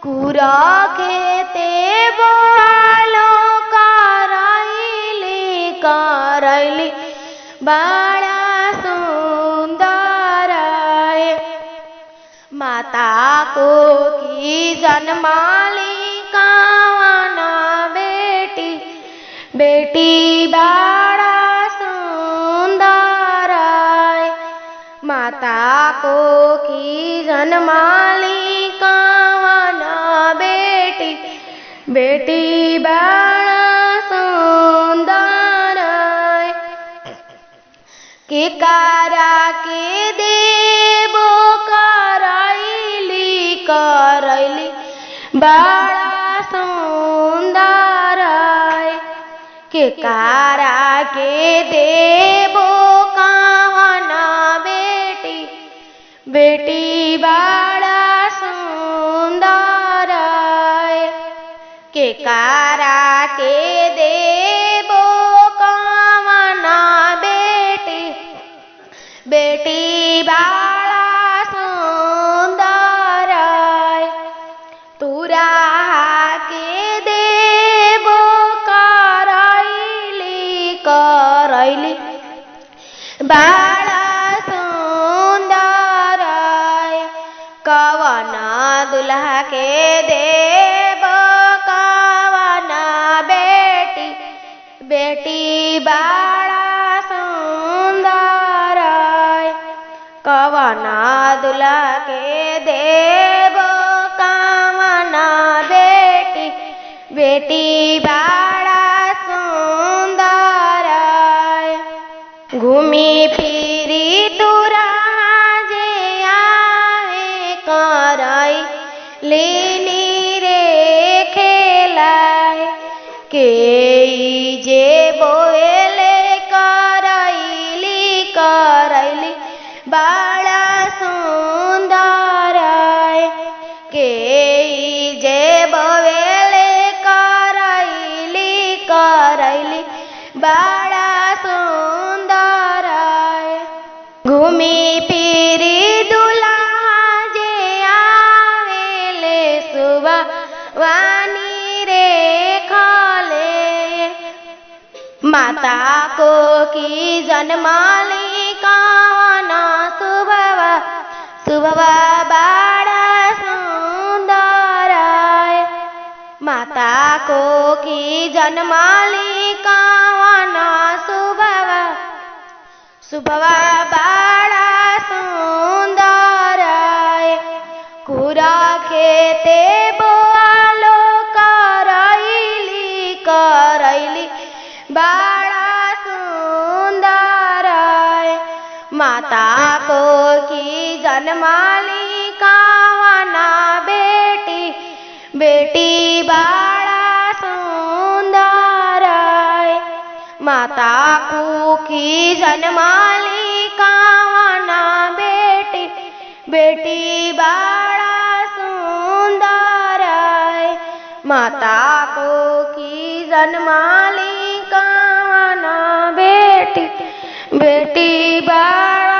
कुरा खेते बोलो करैली बड़ा सुंदर है। माता को की जन्माली कावन बेटी बेटी बड़ा सुंदर है। माता को की जन्माली कावन बेटी बेटी बड़ा सुंदर है। के कारा के देवो करैली बड़ा सुंदर है। के कारा के देवो कावन बेटी बेटी बड़ा सुंदर है। के कारा के देवो कावन बेटी बेटी बड़ा सुंदर है। तुरा के देवो करैली बड़ा सुंदर है। कवन दुल्हा के देव कवन बेटी बेटी बड़ा सुंदर है। कवन दुल्हा के देव कवन बेटी बेटी बड़ा सुंदर है। घूमी फिरी तुरा जे आवे करैली रे खेलाय। के जे बोले करैली बड़ा सुंदर है। के जे बोले करैली बड़ा सुंदर है। घूमी फिरी दुल्हा जे आवेले सुबह वानी रे खाले। माता को की जन्माली कावन सुबह बड़ा सुंदर है। माता को की जन्माली कावन सुबह बड़ा सुंदर है। कुरा खेते बोलो करैली बड़ा सुंदर है। माता को की जन्माली कावन बेटी बेटी बड़ा सुंदर है। माता को की जन्माली कावन बेटी बेटी बड़ा सुंदर है। माता को की जन्माली कावन बेटी बेटी बड़ा